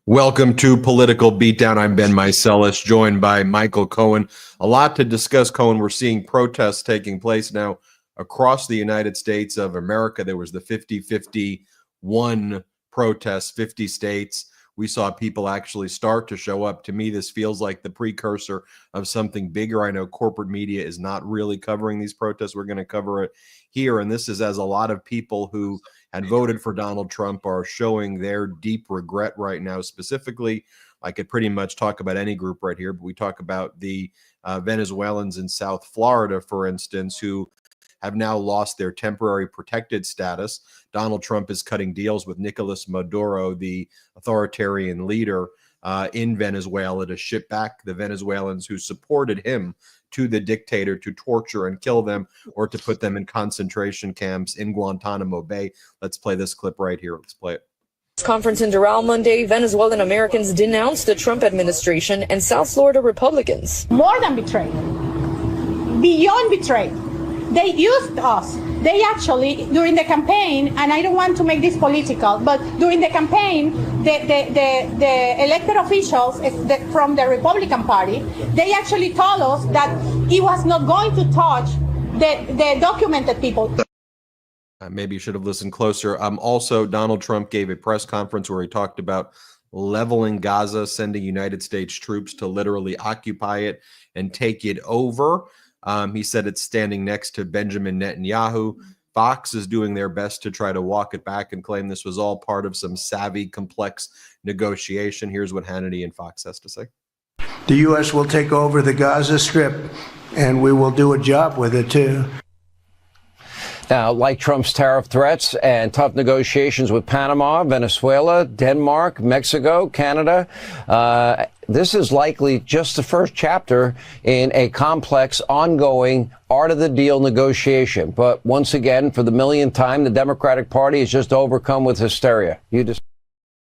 Welcome to Political Beatdown. I'm Ben Meiselas, joined by Michael Cohen. A lot to discuss, Cohen. We're seeing protests taking place now across the United States of America. There was the 50-51 protests, 50 states. We saw people actually start to show up. To me, this feels like the precursor of something bigger. I know corporate media is not really covering these protests. We're going to cover it here. And this is as a lot of people who had voted for Donald Trump are showing their deep regret right now. Specifically, I could pretty much talk about any group right here, but we talk about the Venezuelans in South Florida, for instance, who have now lost their temporary protected status. Donald Trump is cutting deals with Nicolas Maduro, the authoritarian leader in Venezuela, to ship back the Venezuelans who supported him to the dictator to torture and kill them, or to put them in concentration camps in Guantanamo Bay. Let's play this clip right here. Let's play it. Conference in Doral Monday, Venezuelan Americans denounced the Trump administration and South Florida Republicans. More than betrayed, beyond betrayed. They used us. They actually, during the campaign, and I don't want to make this political, but during the campaign, the elected officials from the Republican Party, they actually told us that he was not going to touch the documented people. Maybe you should have listened closer. Also, Donald Trump gave a press conference where he talked about leveling Gaza, sending United States troops to literally occupy it and take it over. He said it's standing next to Benjamin Netanyahu. Fox is doing their best to try to walk it back and claim this was all part of some savvy, complex negotiation. Here's what Hannity and Fox has to say. The U.S. will take over the Gaza Strip, and we will do a job with it, too. Now, like Trump's tariff threats and tough negotiations with Panama, Venezuela, Denmark, Mexico, Canada, this is likely just the first chapter in a complex, ongoing art of the deal negotiation. But once again, for the millionth time, the Democratic Party is just overcome with hysteria.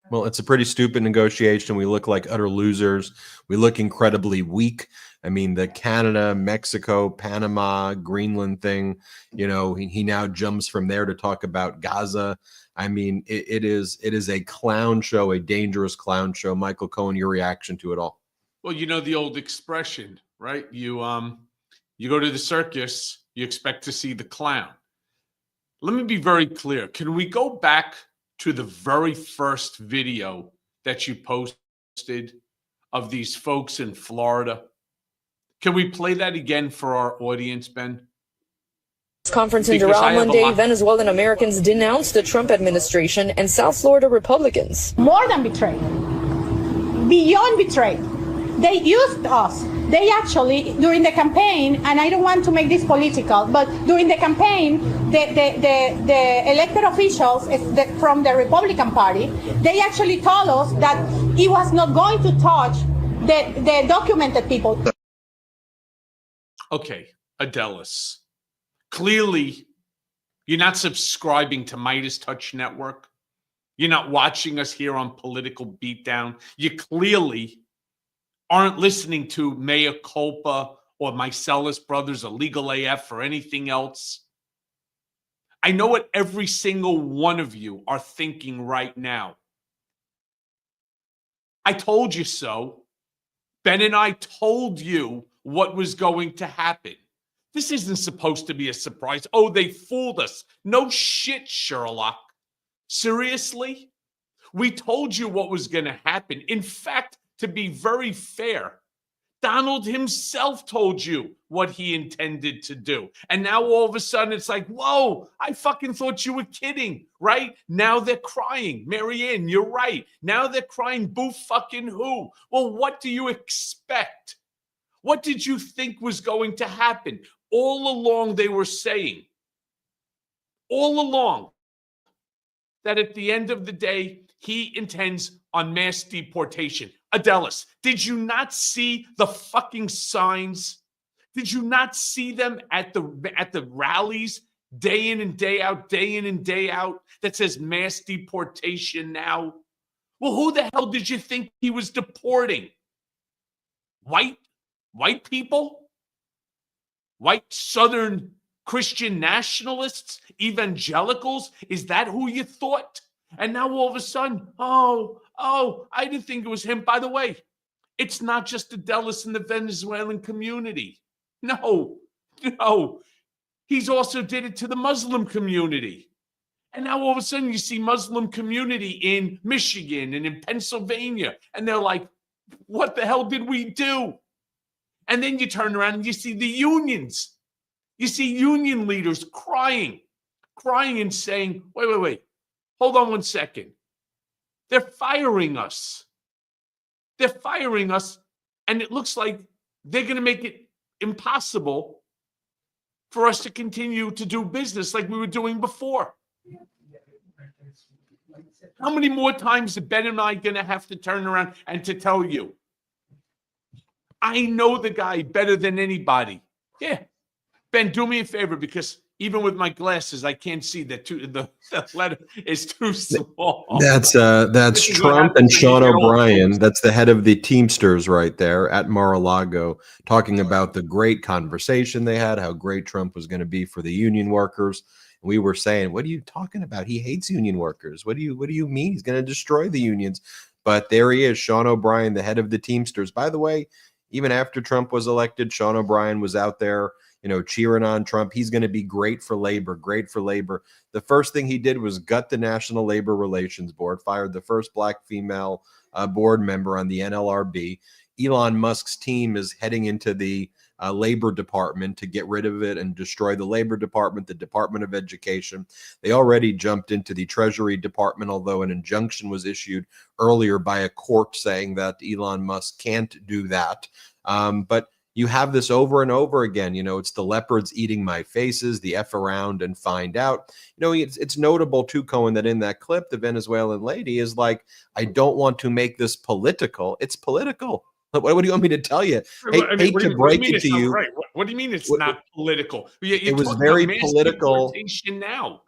Well, it's a pretty stupid negotiation. We look like utter losers. We look incredibly weak. I mean, the Canada, Mexico, Panama, Greenland thing, you know, he now jumps from there to talk about Gaza. I mean, it is a clown show, a dangerous clown show. Michael Cohen, your reaction to it all? Well, you know the old expression, right? You go to the circus, you expect to see the clown. Let me be very clear. Can we go back to the very first video that you posted of these folks in Florida? Can we play that again for our audience, Ben? Conference in Doral Monday, Venezuelan Americans denounced the Trump administration and South Florida Republicans. More than betrayed, beyond betrayed. They used us. They actually, during the campaign, and I don't want to make this political, but during the campaign, the elected officials from the Republican Party, they actually told us that he was not going to touch the documented people. Okay, Adelis. Clearly, you're not subscribing to Midas Touch Network. You're not watching us here on Political Beatdown. You clearly aren't listening to Mea Culpa or Meiselas Brothers or Legal AF or anything else. I know what every single one of you are thinking right now. I told you so. Ben and I told you what was going to happen. This isn't supposed to be a surprise. Oh, they fooled us. No shit, Sherlock. Seriously? We told you what was going to happen. In fact, to be very fair, Donald himself told you what he intended to do. And now all of a sudden it's like, whoa, I fucking thought you were kidding, right? Now they're crying. Marianne, you're right. Now they're crying, boo fucking who? Well, what do you expect? What did you think was going to happen? All along they were saying, all along, that at the end of the day, he intends on mass deportation. Adelis, did you not see the fucking signs? Did you not see them at the rallies day in and day out, that says mass deportation now? Well, who the hell did you think he was deporting? White people? White Southern Christian nationalists? Evangelicals? Is that who you thought? And now all of a sudden, I didn't think it was him. By the way, it's not just the Dulles and the Venezuelan community. No. He's also did it to the Muslim community. And now all of a sudden you see Muslim community in Michigan and in Pennsylvania. And they're like, what the hell did we do? And then you turn around and you see the unions. You see union leaders crying and saying, wait. Hold on one second. They're firing us. And it looks like they're going to make it impossible for us to continue to do business like we were doing before. How many more times are Ben and I going to have to turn around and to tell you? I know the guy better than anybody. Yeah. Ben, do me a favor, because even with my glasses, I can't see that the letter is too small. That's Trump and Sean O'Brien. That's the head of the Teamsters right there at Mar-a-Lago, talking about the great conversation they had, how great Trump was going to be for the union workers. We were saying, what are you talking about? He hates union workers. What do you mean? He's going to destroy the unions. But there he is, Sean O'Brien, the head of the Teamsters. By the way, even after Trump was elected, Sean O'Brien was out there, cheering on Trump. He's going to be great for labor, great for labor. The first thing he did was gut the National Labor Relations Board, fired the first black female board member on the NLRB. Elon Musk's team is heading into the Labor Department to get rid of it and destroy the Labor Department, the Department of Education. They already jumped into the Treasury Department, although an injunction was issued earlier by a court saying that Elon Musk can't do that. But you have this over and over again. It's the leopards eating my faces, the F around and find out. It's notable too, Cohen, that in that clip, the Venezuelan lady is like, I don't want to make this political. It's political. What do you want me to tell you? Hate to break it to you. Right. What do you mean it's not political? It was very political now.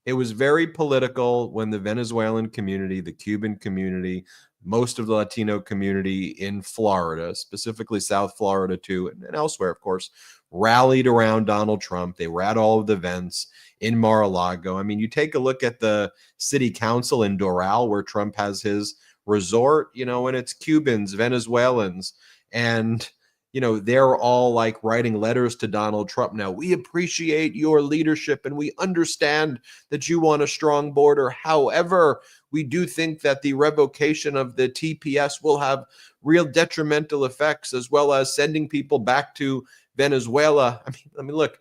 It was very political when the Venezuelan community, the Cuban community, most of the Latino community in Florida, specifically South Florida too, and elsewhere, of course, rallied around Donald Trump. They were at all of the events in Mar-a-Lago. I mean, you take a look at the city council in Doral, where Trump has his resort, and it's Cubans, Venezuelans, and they're all like writing letters to Donald Trump. Now, we appreciate your leadership and we understand that you want a strong border. However, we do think that the revocation of the TPS will have real detrimental effects, as well as sending people back to Venezuela. I mean, look,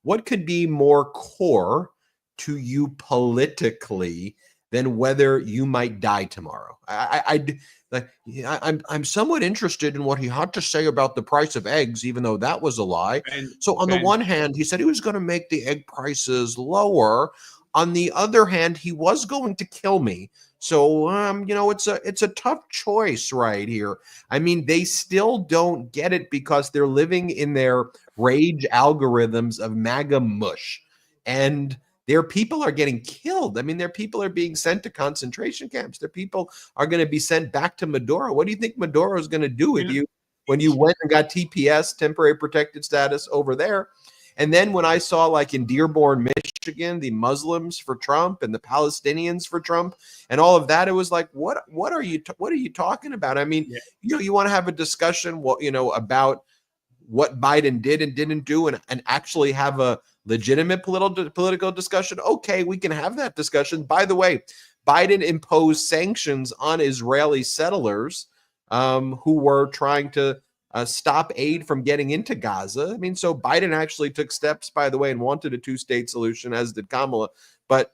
what could be more core to you politically than whether you might die tomorrow? I'm somewhat interested in what he had to say about the price of eggs, even though that was a lie. So on the one hand, he said he was going to make the egg prices lower. On the other hand, he was going to kill me. So, it's a tough choice right here. I mean, they still don't get it because they're living in their rage algorithms of MAGA mush. And their people are getting killed. I mean, their people are being sent to concentration camps. Their people are going to be sent back to Maduro. What do you think Maduro is going to do with you when you went and got TPS, temporary protected status, over there? And then when I saw, like in Dearborn, Michigan, the Muslims for Trump and the Palestinians for Trump and all of that, it was like, what are you talking about? I mean, you want to have a discussion, about what Biden did and didn't do, and actually have a legitimate political discussion. Okay, we can have that discussion. By the way, Biden imposed sanctions on Israeli settlers who were trying to stop aid from getting into Gaza. I mean, so Biden actually took steps, by the way, and wanted a two-state solution, as did Kamala. But,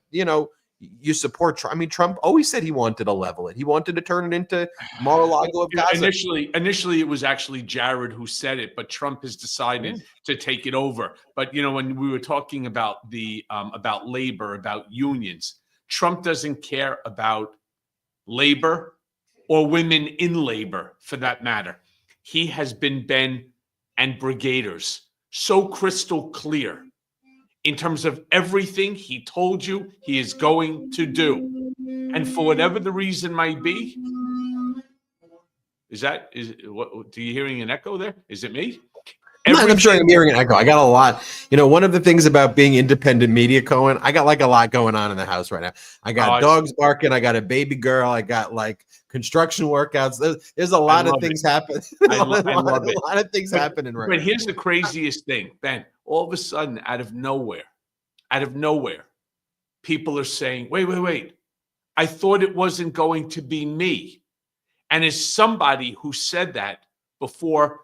you support Trump. I mean, Trump always said he wanted to level it. He wanted to turn it into Mar-a-Lago of Gaza. Initially, it was actually Jared who said it, but Trump has decided to take it over. But, when we were talking about about labor, about unions, Trump doesn't care about labor or women in labor, for that matter. He has been Ben and brigaders so crystal clear in terms of everything he told you he is going to do. And for whatever the reason might be, do you hearing an echo there? Is it me? I'm sure I'm hearing an echo. I got a lot. One of the things about being independent media, Cohen, I got like a lot going on in the house right now. I got dogs barking. I got a baby girl. I got like construction workouts. There's a lot of things happening. I love it. A lot of things happening right now. But here's the craziest thing, Ben. All of a sudden, out of nowhere, people are saying, wait. I thought it wasn't going to be me. And as somebody who said that before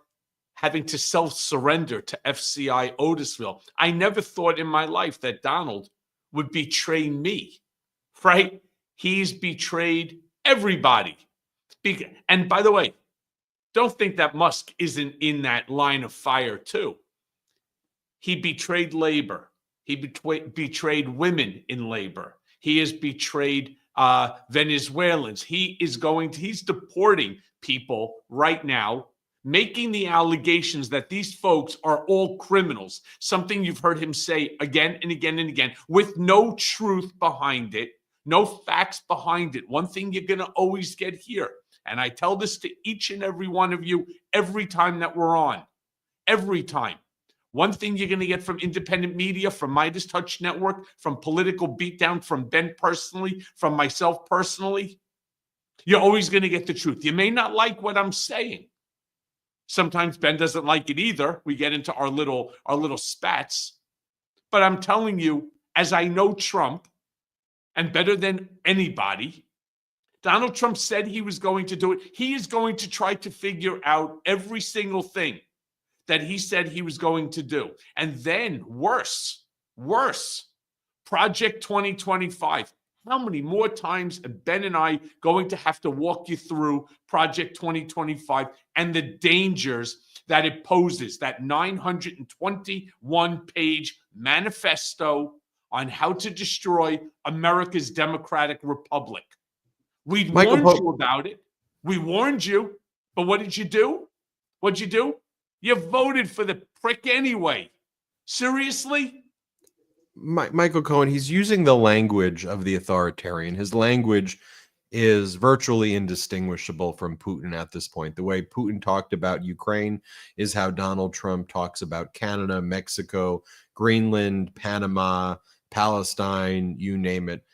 having to self-surrender to FCI Otisville, I never thought in my life that Donald would betray me, right? He's betrayed everybody. And by the way, don't think that Musk isn't in that line of fire too. He betrayed labor. He betrayed women in labor. He has betrayed Venezuelans. He's deporting people right now, making the allegations that these folks are all criminals, something you've heard him say again and again and again, with no truth behind it, no facts behind it. One thing you're going to always get here, and I tell this to each and every one of you every time that we're on, every time. One thing you're going to get from independent media, from Midas Touch Network, from Political Beatdown, from Ben personally, from myself personally, you're always going to get the truth. You may not like what I'm saying. Sometimes Ben doesn't like it either. We get into our little spats. But I'm telling you, as I know Trump, and better than anybody, Donald Trump said he was going to do it. He is going to try to figure out every single thing that he said he was going to do. And then worse, Project 2025. How many more times are Ben and I going to have to walk you through Project 2025 and the dangers that it poses, that 921-page manifesto on how to destroy America's democratic republic? We warned you about it. We warned you. But what did you do? What'd you do? You voted for the prick anyway. Seriously? Michael Cohen, he's using the language of the authoritarian. His language is virtually indistinguishable from Putin at this point. The way Putin talked about Ukraine is how Donald Trump talks about Canada, Mexico, Greenland, Panama, Palestine, you name it.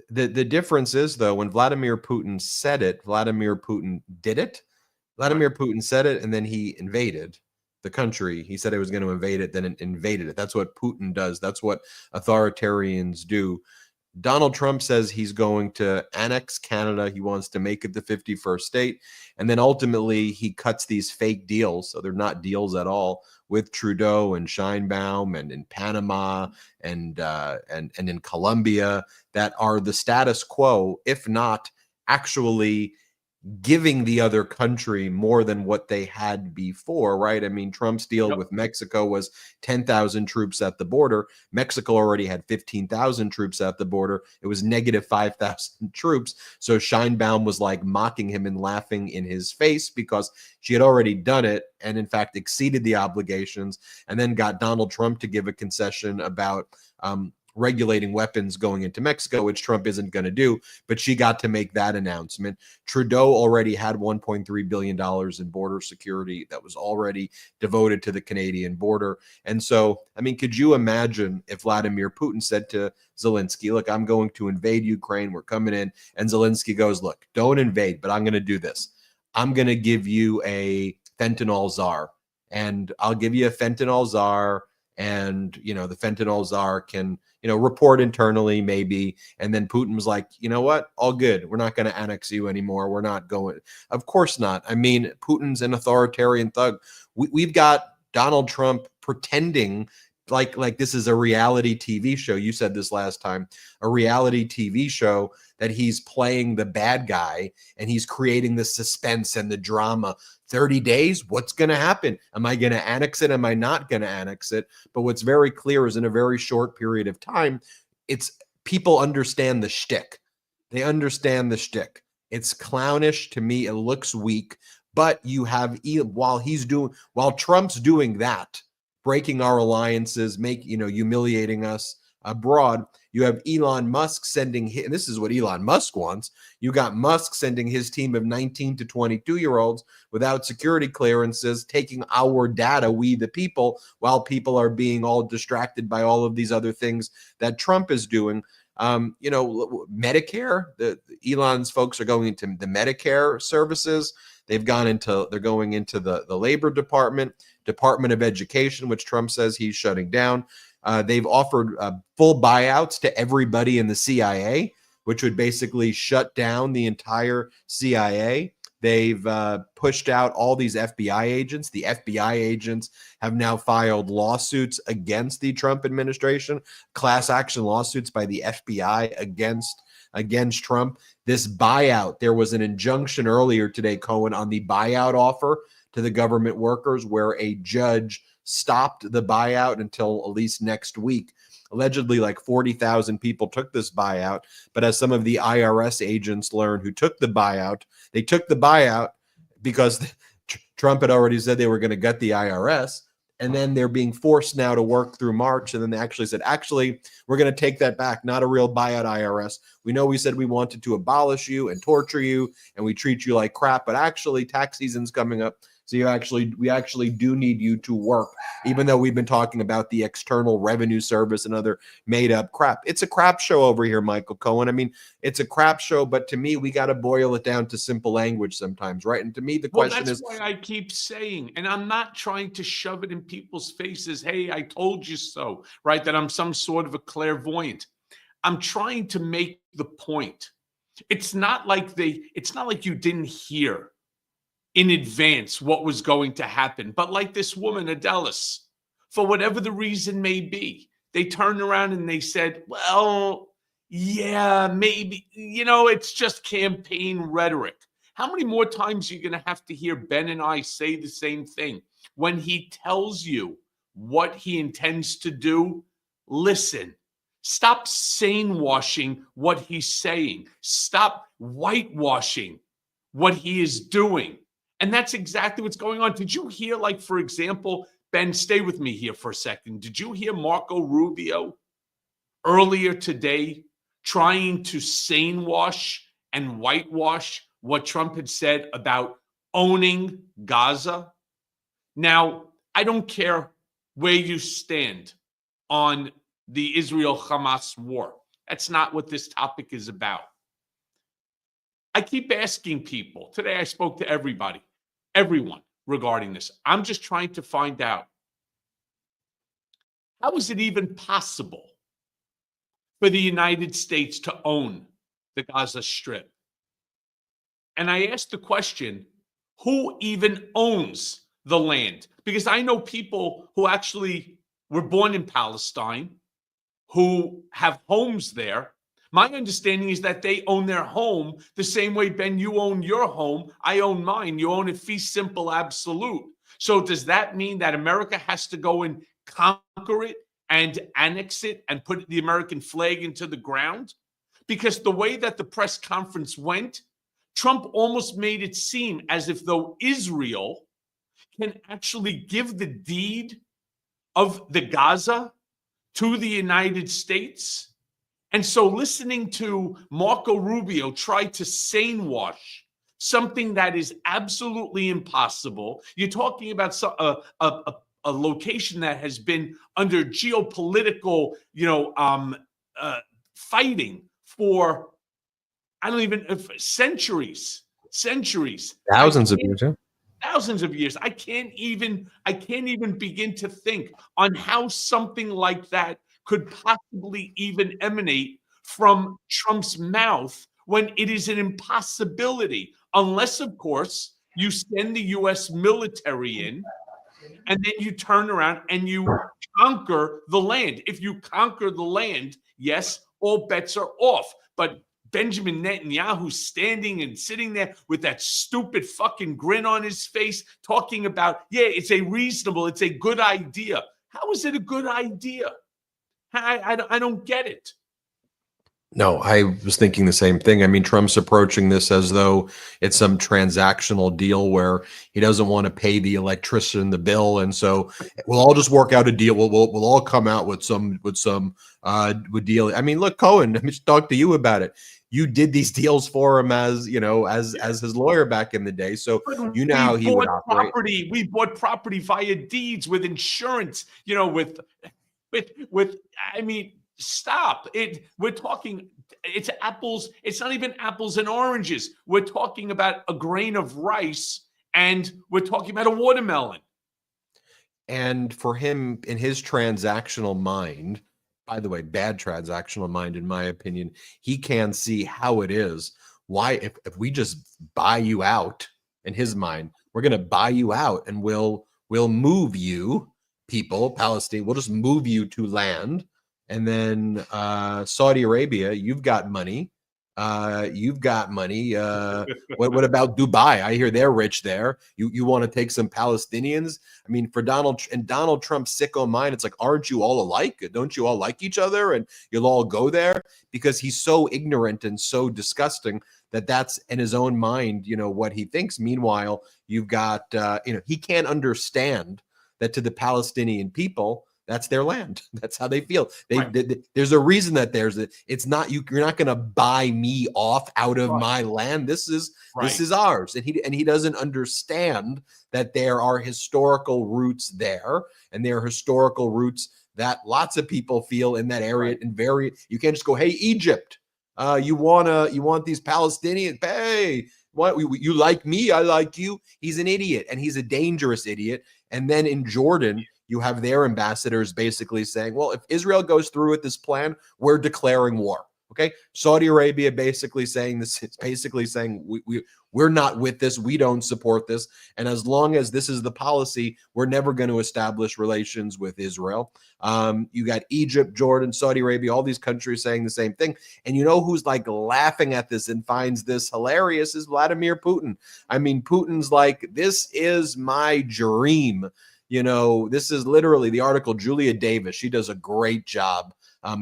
The difference is, though, when Vladimir Putin said it, Vladimir Putin did it. Vladimir Putin said it, and then he invaded the country. He said he was going to invade it, then it invaded it. That's what Putin does. That's what authoritarians do. Donald Trump says he's going to annex Canada. He wants to make it the 51st state. And then ultimately he cuts these fake deals. So they're not deals at all with Trudeau and Sheinbaum and in Panama and in Colombia that are the status quo, if not actually giving the other country more than what they had before, right? I mean, Trump's deal with Mexico was 10,000 troops at the border. Mexico already had 15,000 troops at the border. It was negative 5,000 troops. So Sheinbaum was like mocking him and laughing in his face because she had already done it and in fact exceeded the obligations, and then got Donald Trump to give a concession about regulating weapons going into Mexico, which Trump isn't going to do, but she got to make that announcement. Trudeau already had $1.3 billion in border security that was already devoted to the Canadian border. And so, I mean, could you imagine if Vladimir Putin said to Zelensky, look, I'm going to invade Ukraine, we're coming in, and Zelensky goes, look, don't invade, but I'm going to do this. I'm going to give you a fentanyl czar, and I'll give you a fentanyl czar, and, you know, the fentanyl czar can, you know, report internally maybe. And then Putin was like, you know what? All good. We're not going to annex you anymore. We're not going. Of course not. I mean, Putin's an authoritarian thug. We've got Donald Trump pretending like this is a reality TV show. You said this last time, a reality TV show that he's playing the bad guy and he's creating the suspense and the drama. 30 days, what's going to happen? Am I going to annex it? Am I not going to annex it? But what's very clear is in a very short period of time, it's people understand the shtick. They understand the shtick. It's clownish to me. It looks weak, but you have, while Trump's doing that, breaking our alliances, humiliating us, abroad. You have Elon Musk sending, and this is what Elon Musk wants. You got Musk sending his team of 19 to 22-year-olds without security clearances, taking our data, we the people, while people are being all distracted by all of these other things that Trump is doing. Medicare, Elon's folks are going into the Medicare services. They're going into the Labor Department, Department of Education, which Trump says he's shutting down. They've offered full buyouts to everybody in the CIA, which would basically shut down the entire CIA. They've pushed out all these FBI agents. The FBI agents have now filed lawsuits against the Trump administration, class action lawsuits by the FBI against Trump. This buyout, there was an injunction earlier today, Cohen, on the buyout offer to the government workers where a judge stopped the buyout until at least next week. Allegedly, like 40,000 people took this buyout. But as some of the IRS agents learned who took the buyout, they took the buyout because Trump had already said they were going to gut the IRS. And then they're being forced now to work through March. And then they actually said, we're going to take that back. Not a real buyout, IRS. We know we said we wanted to abolish you and torture you and we treat you like crap. But actually, tax season's coming up. So we actually do need you to work, even though we've been talking about the External Revenue Service and other made up crap. It's a crap show over here, Michael Cohen. I mean, it's a crap show, but to me, we got to boil it down to simple language sometimes, right? And to me, the question is, that's why I keep saying, and I'm not trying to shove it in people's faces. Hey, I told you so, right? That I'm some sort of a clairvoyant. I'm trying to make the point. It's not like you didn't hear in advance what was going to happen. But like this woman, Adelis, for whatever the reason may be, they turned around and they said, well, yeah, maybe, it's just campaign rhetoric. How many more times are you going to have to hear Ben and I say the same thing? When he tells you what he intends to do, listen. Stop sane-washing what he's saying. Stop whitewashing what he is doing. And that's exactly what's going on. Did you hear, like, for example, Ben, stay with me here for a second. Did you hear Marco Rubio earlier today trying to sane wash and whitewash what Trump had said about owning Gaza? Now, I don't care where you stand on the Israel-Hamas war. That's not what this topic is about. I keep asking people. Today I spoke to everyone regarding this. I'm just trying to find out, how is it even possible for the United States to own the Gaza Strip? And I asked the question, who even owns the land? Because I know people who actually were born in Palestine, who have homes there. My understanding is that they own their home the same way, Ben, you own your home. I own mine. You own it fee simple absolute. So does that mean that America has to go and conquer it and annex it and put the American flag into the ground? Because the way that the press conference went, Trump almost made it seem as if though Israel can actually give the deed of the Gaza to the United States. And so listening to Marco Rubio try to sane wash something that is absolutely impossible. You're talking about a location that has been under geopolitical, fighting for, centuries. thousands of years. Thousands of years. I can't even begin to think on how something like that could possibly even emanate from Trump's mouth when it is an impossibility, unless, of course, you send the U.S. military in and then you turn around and you conquer the land. If you conquer the land, yes, all bets are off. But Benjamin Netanyahu standing and sitting there with that stupid fucking grin on his face, talking about, it's a good idea. How is it a good idea? I don't get it. No, I was thinking the same thing. I mean, Trump's approaching this as though it's some transactional deal where he doesn't want to pay the electrician the bill, and so we'll all just work out a deal. We'll all come out with some with deal. I mean, look, Cohen, let me just talk to you about it. You did these deals for him as as his lawyer back in the day, so you know how he would operate. We bought property via deeds with insurance. With I mean. Stop it. We're talking, it's apples. It's not even apples and oranges. We're talking about a grain of rice and we're talking about a watermelon. And for him, in his transactional mind, by the way, bad transactional mind, in my opinion, he can see how it is. Why, if we just buy you out, in his mind, we're going to buy you out and we'll move you, people, Palestine, we'll just move you to land. And then Saudi Arabia, you've got money. You've got money. What about Dubai? I hear they're rich there. You want to take some Palestinians? I mean, for Donald Trump's sicko mind, it's like, aren't you all alike? Don't you all like each other? And you'll all go there, because he's so ignorant and so disgusting that's in his own mind, what he thinks. Meanwhile, you've got, he can't understand that to the Palestinian people, that's their land. That's how they feel. There's a reason that it's not you're not going to buy me off out of my land. This is ours. And he doesn't understand that there are historical roots there, and there are historical roots that lots of people feel in that area. And you can't just go, hey, Egypt, you want these Palestinians? Hey, what, you like me? I like you. He's an idiot, and he's a dangerous idiot. And then in Jordan, you have their ambassadors basically saying, well, if Israel goes through with this plan, we're declaring war. Okay. Saudi Arabia basically saying this. It's basically saying we're not with this. We don't support this. And as long as this is the policy, we're never going to establish relations with Israel. You got Egypt, Jordan, Saudi Arabia, all these countries saying the same thing. And you know who's like laughing at this and finds this hilarious is Vladimir Putin. I mean, Putin's like, this is my dream. This is literally the article. Julia Davis, she does a great job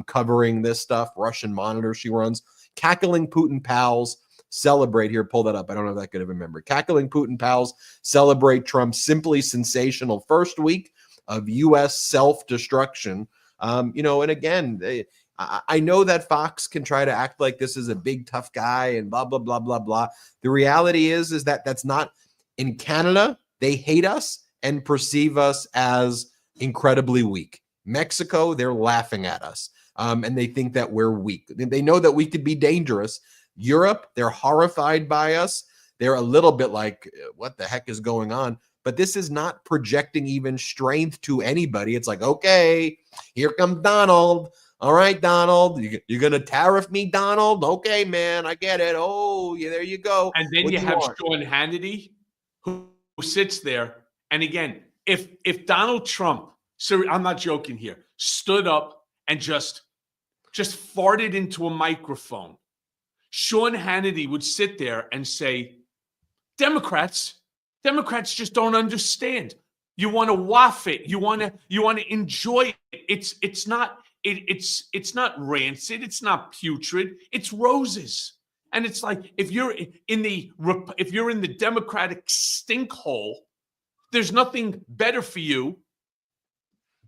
covering this stuff. Russian Monitor she runs. Cackling Putin pals celebrate. Here, pull that up. I don't have that good of a memory. Cackling Putin pals celebrate Trump's simply sensational first week of U.S. self-destruction. And again, I know that Fox can try to act like this is a big tough guy and blah blah blah blah blah. The reality is that that's not. In Canada, they hate us and perceive us as incredibly weak. Mexico, they're laughing at us, and they think that we're weak. They know that we could be dangerous. Europe, they're horrified by us. They're a little bit like, what the heck is going on? But this is not projecting even strength to anybody. It's like, okay, here comes Donald. All right, Donald, you're going to tariff me, Donald? Okay, man, I get it. Oh, yeah, there you go. And then you have Sean Hannity, who sits there. And again, if Donald Trump, so I'm not joking here, stood up and just farted into a microphone, Sean Hannity would sit there and say, Democrats just don't understand. You want to waff it. You want to enjoy it. It's not rancid. It's not putrid. It's roses. And it's like, if you're in the Democratic stink hole, there's nothing better for you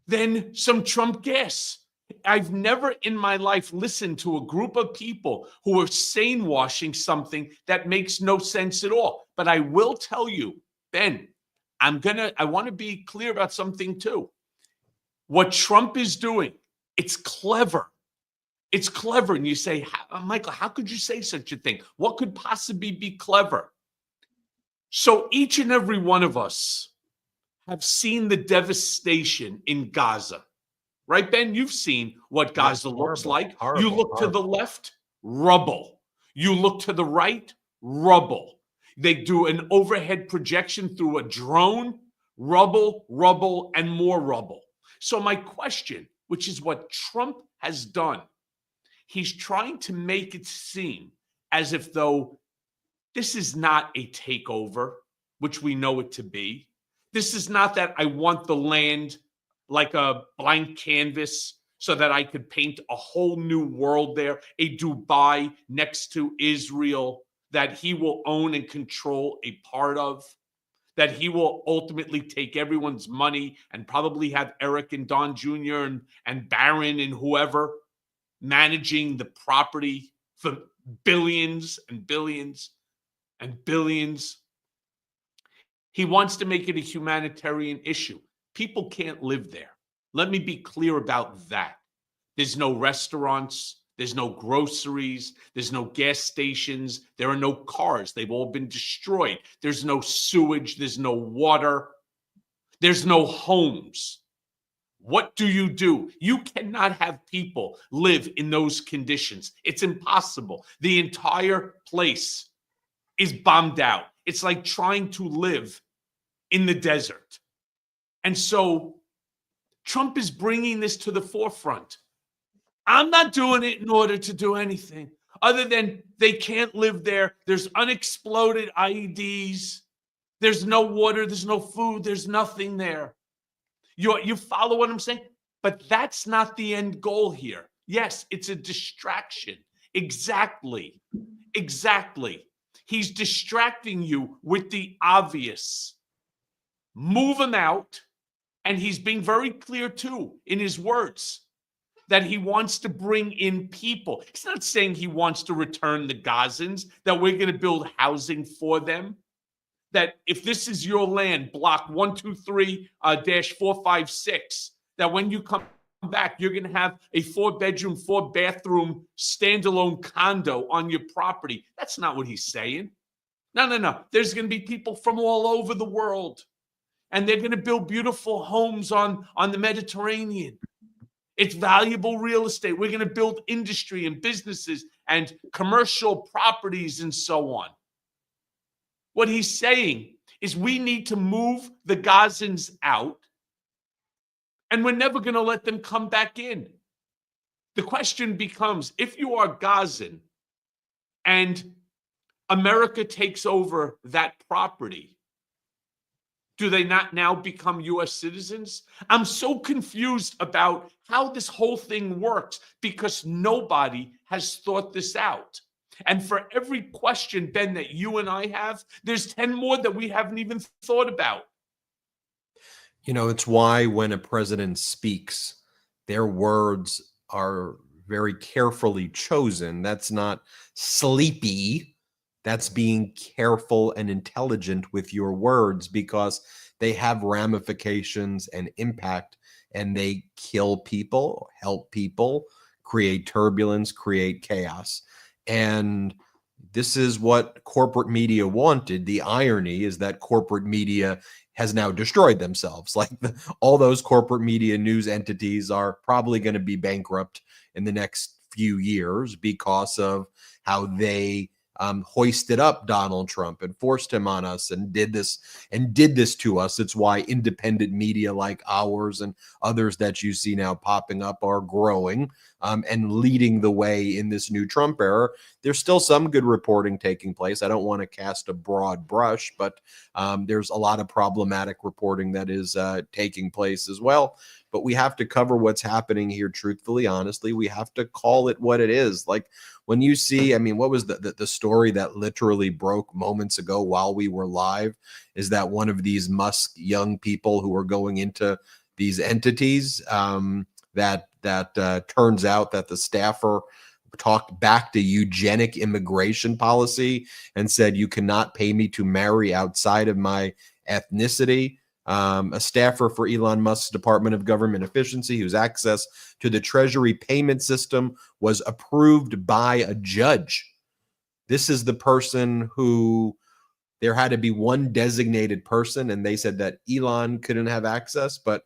than some Trump gas. I've never in my life listened to a group of people who are sane-washing something that makes no sense at all. But I will tell you, Ben, I want to be clear about something too. What Trump is doing, it's clever. It's clever. And you say, Michael, how could you say such a thing? What could possibly be clever? So each and every one of us have seen the devastation in Gaza. Right, Ben? You've seen what Gaza looks like. You look to the left, rubble. You look to the right, rubble. They do an overhead projection through a drone, rubble, and more rubble. So my question, which is what Trump has done, he's trying to make it seem as if though this is not a takeover, which we know it to be. This is not that I want the land like a blank canvas so that I could paint a whole new world there, a Dubai next to Israel that he will own and control a part of, that he will ultimately take everyone's money and probably have Eric and Don Jr. and Barron and whoever managing the property for billions and billions and billions. He wants to make it a humanitarian issue. People can't live there. Let me be clear about that. There's no restaurants. There's no groceries. There's no gas stations. There are no cars. They've all been destroyed. There's no sewage. There's no water. There's no homes. What do? You cannot have people live in those conditions. It's impossible. The entire place is bombed out. It's like trying to live in the desert. And so Trump is bringing this to the forefront. I'm not doing it in order to do anything other than they can't live there. There's unexploded IEDs. There's no water. There's no food. There's nothing there. You follow what I'm saying? But that's not the end goal here. Yes, it's a distraction. Exactly. He's distracting you with the obvious. Move him out. And he's being very clear, too, in his words, that he wants to bring in people. He's not saying he wants to return the Gazans, that we're going to build housing for them, that if this is your land, block 123-456, that when you come back, you're going to have a 4-bedroom, 4-bathroom standalone condo on your property. That's not what he's saying. No. There's going to be people from all over the world, and they're going to build beautiful homes on the Mediterranean. It's valuable real estate. We're going to build industry and businesses and commercial properties and so on. What he's saying is we need to move the Gazans out, and we're never going to let them come back in. The question becomes, if you are Gazan and America takes over that property, do they not now become U.S. citizens? I'm so confused about how this whole thing works because nobody has thought this out. And for every question, Ben, that you and I have, there's 10 more that we haven't even thought about. You know, it's why when a president speaks, their words are very carefully chosen. That's not sleepy. That's being careful and intelligent with your words because they have ramifications and impact, and they kill people, help people, create turbulence, create chaos. And this is what corporate media wanted. The irony is that corporate media has now destroyed themselves. Like all those corporate media news entities are probably going to be bankrupt in the next few years because of how they hoisted up Donald Trump and forced him on us and did this to us. It's why independent media like ours and others that you see now popping up are growing and leading the way in this new Trump era. There's still some good reporting taking place. I don't want to cast a broad brush, but there's a lot of problematic reporting that is taking place as well. But we have to cover what's happening here truthfully, honestly. We have to call it what it is. Like when you see, I mean, what was the story that literally broke moments ago while we were live is that one of these Musk young people who are going into these entities that turns out that the staffer talked back to eugenic immigration policy and said, you cannot pay me to marry outside of my ethnicity. A staffer for Elon Musk's Department of Government Efficiency, whose access to the Treasury payment system was approved by a judge. This is the person who there had to be one designated person, and they said that Elon couldn't have access, but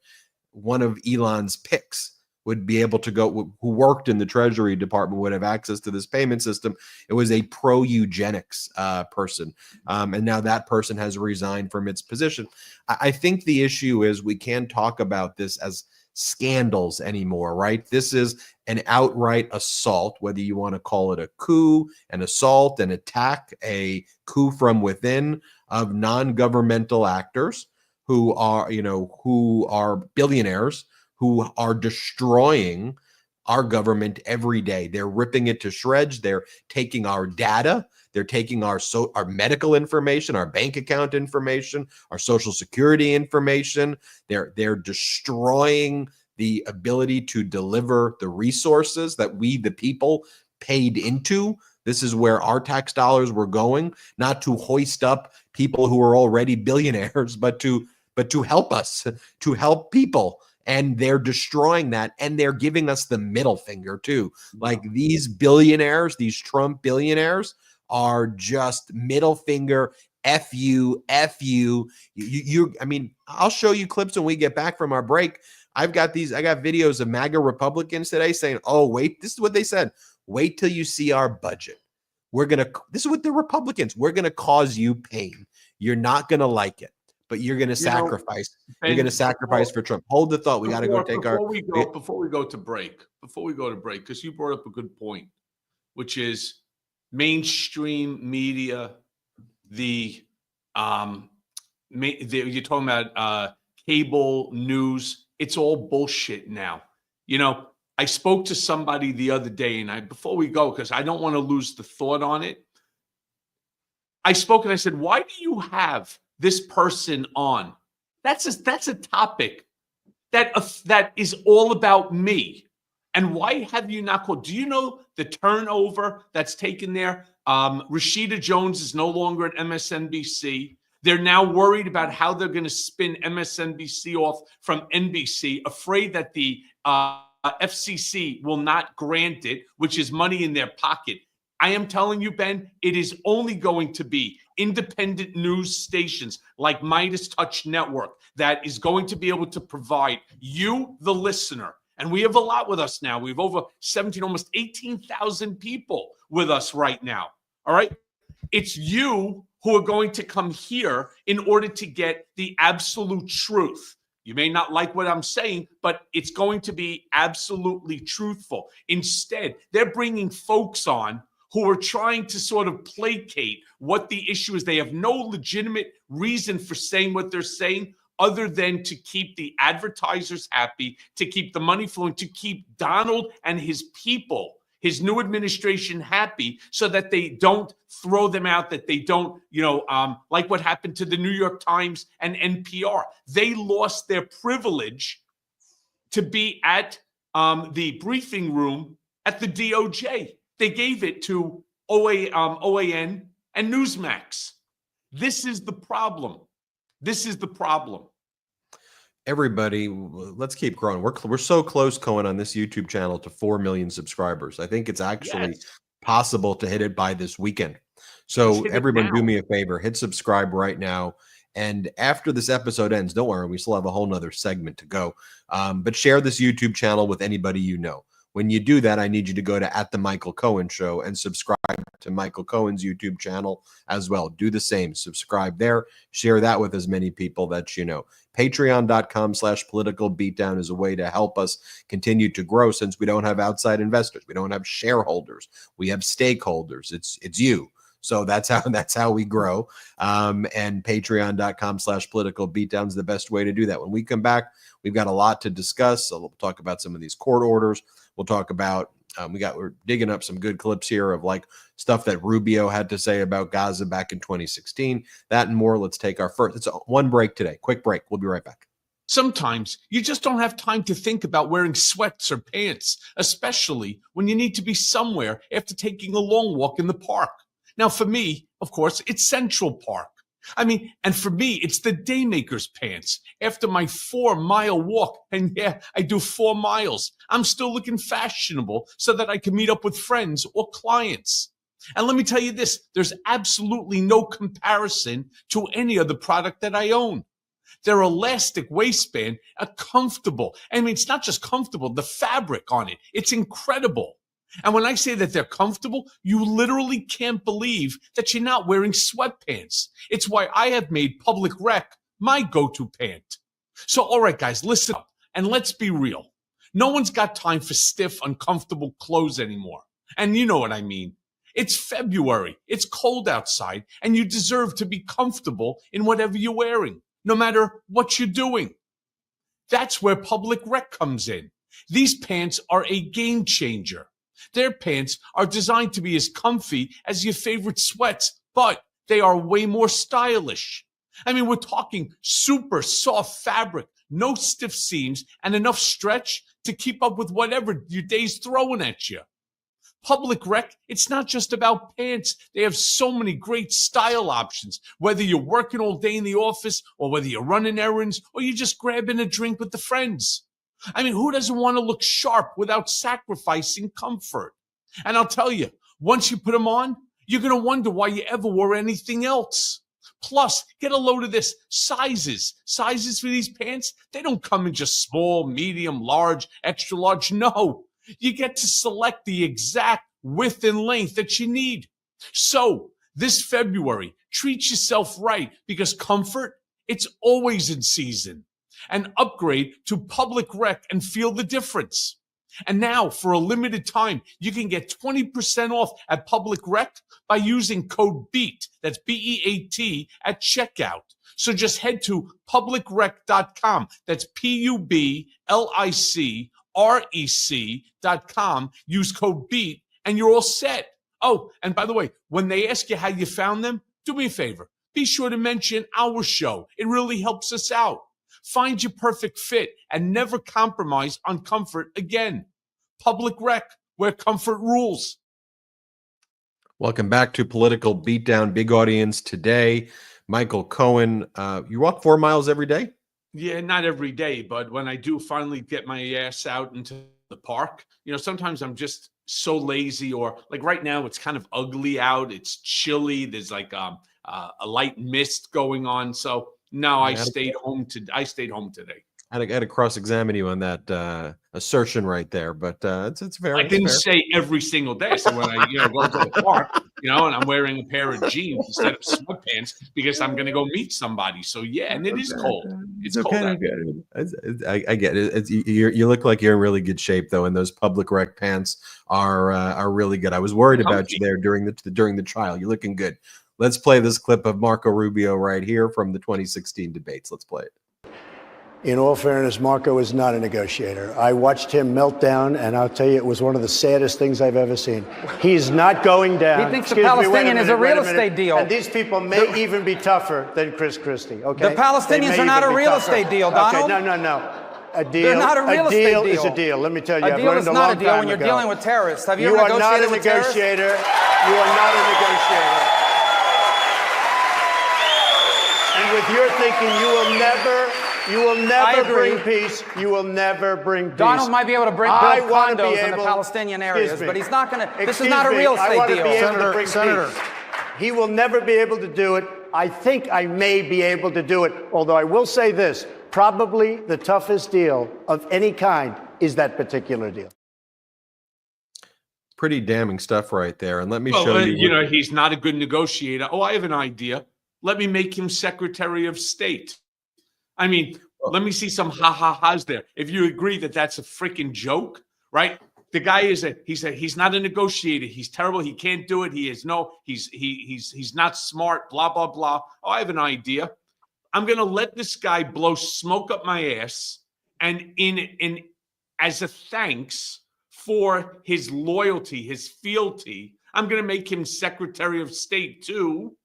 one of Elon's picks would be able to go, who worked in the Treasury Department, would have access to this payment system. It was a pro-eugenics person. And now that person has resigned from its position. I think the issue is we can't talk about this as scandals anymore, right? This is an outright assault, whether you want to call it a coup, an assault, an attack, a coup from within of non-governmental actors who are, who are billionaires, who are destroying our government every day. They're ripping it to shreds. They're taking our data. They're taking our medical information, our bank account information, our social security information. They're destroying the ability to deliver the resources that we, the people, paid into. This is where our tax dollars were going, not to hoist up people who are already billionaires, but to help us, to help people. And they're destroying that, and they're giving us the middle finger too. Like these billionaires, these Trump billionaires are just middle finger, F you, F you. I mean, I'll show you clips when we get back from our break. I got videos of MAGA Republicans today saying, oh, wait, this is what they said. Wait till you see our budget. This is what the Republicans, we're going to cause you pain. You're not going to like it, but you're going to sacrifice. You're going to sacrifice for Trump. Hold the thought. We got to go take before we go to break, because you brought up a good point, which is mainstream media, you're talking about cable news. It's all bullshit now. You know, I spoke to somebody the other day, and before we go, because I don't want to lose the thought on it, I spoke and I said, why do you have this person on? That's a topic that is all about me. And why have you not called? Do you know the turnover that's taken there? Rashida Jones is no longer at MSNBC. They're now worried about how they're going to spin MSNBC off from NBC, afraid that the FCC will not grant it, which is money in their pocket. I am telling you, Ben, it is only going to be independent news stations like Midas Touch Network that is going to be able to provide you, the listener. And we have a lot with us now. We have over 17, almost 18,000 people with us right now. All right. It's you who are going to come here in order to get the absolute truth. You may not like what I'm saying, but it's going to be absolutely truthful. Instead, they're bringing folks on who are trying to sort of placate what the issue is. They have no legitimate reason for saying what they're saying other than to keep the advertisers happy, to keep the money flowing, to keep Donald and his people, his new administration, happy, so that they don't throw them out, that they don't, like what happened to the New York Times and NPR. They lost their privilege to be at the briefing room at the DOJ. They gave it to OAN and Newsmax. This is the problem. This is the problem. Everybody, let's keep growing. We're so close, Cohen, on this YouTube channel to 4 million subscribers. I think it's actually possible to hit it by this weekend. So everyone, do me a favor, hit subscribe right now. And after this episode ends, don't worry, we still have a whole nother segment to go. But share this YouTube channel with anybody you know. When you do that, I need you to go to @The Michael Cohen Show and subscribe to Michael Cohen's YouTube channel as well. Do the same. Subscribe there. Share that with as many people that you know. Patreon.com/Political Beatdown is a way to help us continue to grow, since we don't have outside investors. We don't have shareholders. We have stakeholders. It's you. So that's how we grow. And patreon.com/Political Beatdown is the best way to do that. When we come back, we've got a lot to discuss. So we'll talk about some of these court orders. We'll talk about, we're digging up some good clips here of like stuff that Rubio had to say about Gaza back in 2016. That and more. Let's take our first. It's one break today. Quick break. We'll be right back. Sometimes you just don't have time to think about wearing sweats or pants, especially when you need to be somewhere after taking a long walk in the park. Now, for me, of course, it's Central Park. And for me, it's the Daymaker's pants. After my 4-mile walk, and yeah, I do 4 miles, I'm still looking fashionable so that I can meet up with friends or clients. And let me tell you this, there's absolutely no comparison to any other product that I own. Their elastic waistband are comfortable. It's not just comfortable, the fabric on it, it's incredible. And when I say that they're comfortable, you literally can't believe that you're not wearing sweatpants. It's why I have made Public Rec my go-to pant. So, all right, guys, listen up and let's be real. No one's got time for stiff, uncomfortable clothes anymore. And you know what I mean. It's February, it's cold outside, and you deserve to be comfortable in whatever you're wearing, no matter what you're doing. That's where Public Rec comes in. These pants are a game changer. Their pants are designed to be as comfy as your favorite sweats, but they are way more stylish. I mean, we're talking super soft fabric, no stiff seams, and enough stretch to keep up with whatever your day's throwing at you. Public Rec, it's not just about pants. They have so many great style options, whether you're working all day in the office or whether you're running errands or you're just grabbing a drink with the friends. I mean, who doesn't want to look sharp without sacrificing comfort? And I'll tell you, once you put them on, you're going to wonder why you ever wore anything else. Plus, get a load of this. Sizes for these pants, they don't come in just small, medium, large, extra large. No, you get to select the exact width and length that you need. So this February, treat yourself right because comfort, it's always in season. And upgrade to Public Rec and feel the difference. And now, for a limited time, you can get 20% off at Public Rec by using code BEAT, that's B-E-A-T, at checkout. So just head to publicrec.com, that's PUBLICREC.com, use code BEAT, and you're all set. Oh, and by the way, when they ask you how you found them, do me a favor. Be sure to mention our show. It really helps us out. Find your perfect fit and never compromise on comfort again. Public Rec, where comfort rules. Welcome back to Political Beatdown. Big audience today. Michael Cohen, you walk 4 miles every day? Yeah, not every day, but when I do finally get my ass out into the park, sometimes I'm just so lazy, or like right now it's kind of ugly out. It's chilly. There's like a light mist going on. So no, I stayed home today. I had to cross-examine you on that assertion right there, but it's very. I didn't say every single day. So when I go to the park, and I'm wearing a pair of jeans instead of sweatpants because I'm going to go meet somebody. So yeah, and it is cold. It's cold. I get it. You look like you're in really good shape though, and those Public Rec pants are really good. I was worried about you there during the trial. You're looking good. Let's play this clip of Marco Rubio right here from the 2016 debates. Let's play it. In all fairness, Marco is not a negotiator. I watched him melt down, and I'll tell you, it was one of the saddest things I've ever seen. He's not going down. He thinks the Palestinian is a real estate deal. And these people may even be tougher than Chris Christie, okay? The Palestinians are not a real estate deal, Donald. Okay, no. A deal, They're not a real estate deal. Is a deal. Let me tell you, a deal is not a deal when you're dealing with terrorists. Have you ever negotiated with terrorists? You are not a negotiator. And with your thinking, you will never bring peace. You will never bring peace. Donald might be able to build condos in the Palestinian areas, but he's not going to. This is not a real estate deal. Senator, he will never be able to do it. I think I may be able to do it, although I will say this. Probably the toughest deal of any kind is that particular deal. Pretty damning stuff right there. And let me show you. He's not a good negotiator. Oh, I have an idea. Let me make him Secretary of State. I mean, let me see some ha-ha-has there. If you agree that that's a freaking joke, right? The guy he's not a negotiator. He's terrible. He can't do it. He's not smart, blah, blah, blah. Oh, I have an idea. I'm going to let this guy blow smoke up my ass. And as a thanks for his loyalty, his fealty, I'm going to make him Secretary of State to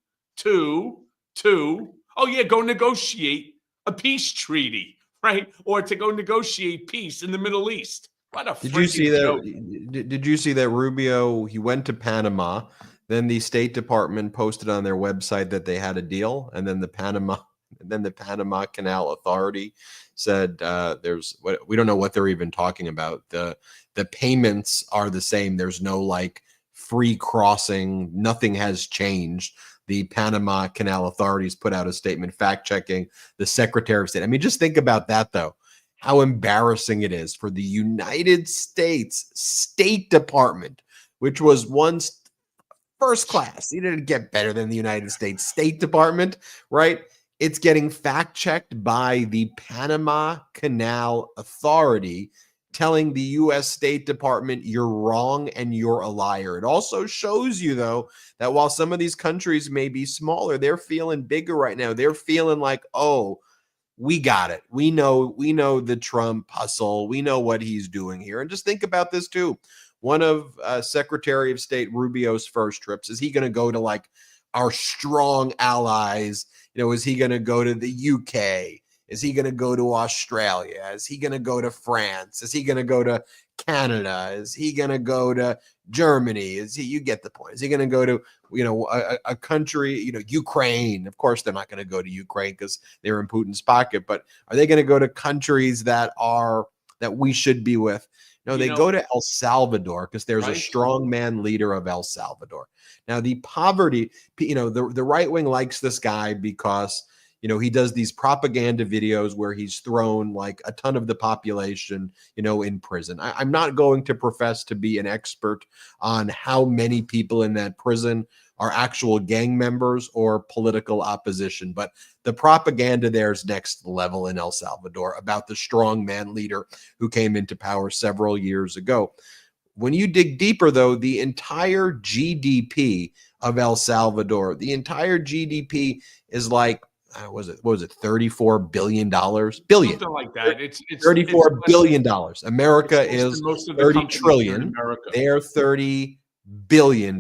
go negotiate a peace treaty, right? Or to go negotiate peace in the Middle East. What a Did you see joke. that? Did you see that Rubio? He went to Panama. Then the State Department posted on their website that they had a deal, and then the Panama Canal Authority said we don't know what they're even talking about. The payments are the same. There's no like free crossing. Nothing has changed. The Panama Canal authorities put out a statement fact-checking the Secretary of State. I mean, just think about that, though. How embarrassing it is for the United States State Department, which was once first class. You didn't get better than the United States State Department, right? It's getting fact-checked by the Panama Canal Authority, telling the U.S. State Department you're wrong and you're a liar. It also shows you, though, that while some of these countries may be smaller, they're feeling bigger right now. They're feeling like, oh, we got it. We know the Trump hustle. We know what he's doing here. And just think about this too. One of Secretary of State Rubio's first trips, is he going to go to like our strong allies? Is he going to go to the UK? Is he going to go to Australia? Is he going to go to France? Is he going to go to Canada? Is he going to go to Germany? You get the point. Is he going to go to, a country, Ukraine? Of course, they're not going to go to Ukraine because they're in Putin's pocket, but are they going to go to countries that we should be with? No, they go to El Salvador because there's a strongman leader of El Salvador. Now, the poverty, the right wing likes this guy because he does these propaganda videos where he's thrown like a ton of the population, in prison. I'm not going to profess to be an expert on how many people in that prison are actual gang members or political opposition, but the propaganda there is next level in El Salvador about the strongman leader who came into power several years ago. When you dig deeper, though, the entire GDP of El Salvador, the entire GDP is like, what was it, $34 billion? Billion. Something like that. It's $34 billion. America is most of the 30 trillion. America. They're $30 billion.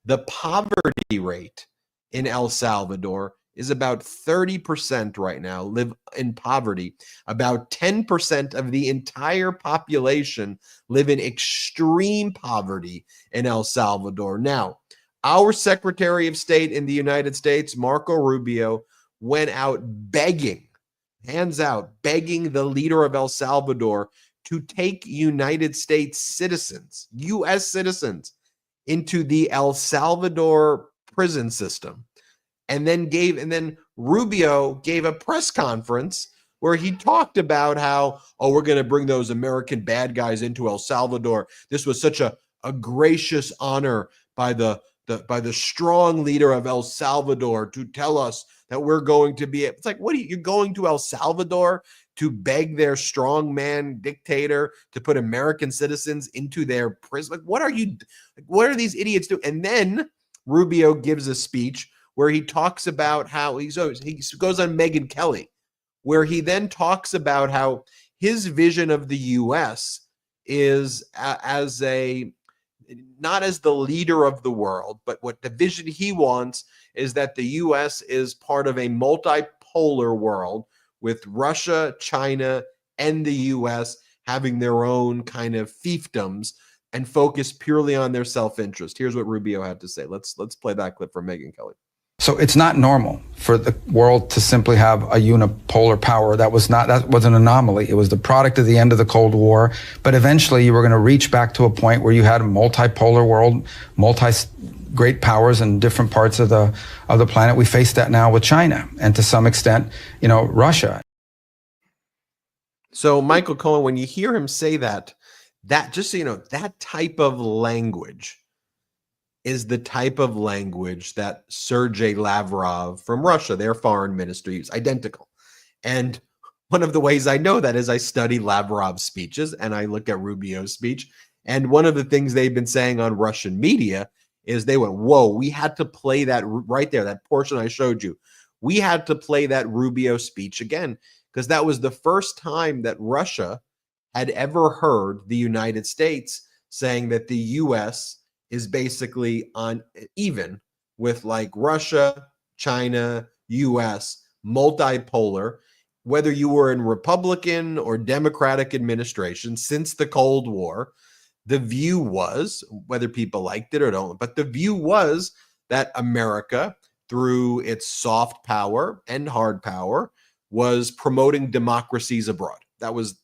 The poverty rate in El Salvador is about 30% right now, live in poverty. About 10% of the entire population live in extreme poverty in El Salvador. Now, our Secretary of State in the United States, Marco Rubio, went out begging, hands out, begging the leader of El Salvador to take United States citizens, U.S. citizens, into the El Salvador prison system. And then Rubio gave a press conference where he talked about how, we're going to bring those American bad guys into El Salvador. This was such a gracious honor by the strong leader of El Salvador to tell us that we're going to be. It's like, you're going to El Salvador to beg their strongman dictator to put American citizens into their prison? What are these idiots doing? And then Rubio gives a speech where he talks about how he goes on Megyn Kelly, where he then talks about how his vision of the U.S. is not as the leader of the world, but what the vision he wants is that the U.S. is part of a multipolar world with Russia, China, and the U.S. having their own kind of fiefdoms and focus purely on their self-interest. Here's what Rubio had to say. Let's play that clip from Megyn Kelly. So it's not normal for the world to simply have a unipolar power. That was an anomaly. It was the product of the end of the Cold War. But eventually you were going to reach back to a point where you had a multipolar world, great powers in different parts of the planet. We face that now with China and to some extent, Russia. So Michael Cohen, when you hear him say that just so you know, that type of language is the type of language that Sergei Lavrov from Russia, their foreign ministry, is identical. And one of the ways I know that is I study Lavrov's speeches and I look at Rubio's speech. And one of the things they've been saying on Russian media is they went, whoa, we had to play that right there, that portion I showed you. We had to play that Rubio speech again, because that was the first time that Russia had ever heard the United States saying that the U.S. is basically on even with like Russia, China, U.S., multipolar, whether you were in Republican or Democratic administration since the Cold War. The view was, whether people liked it or don't, but the view was that America, through its soft power and hard power, was promoting democracies abroad. That was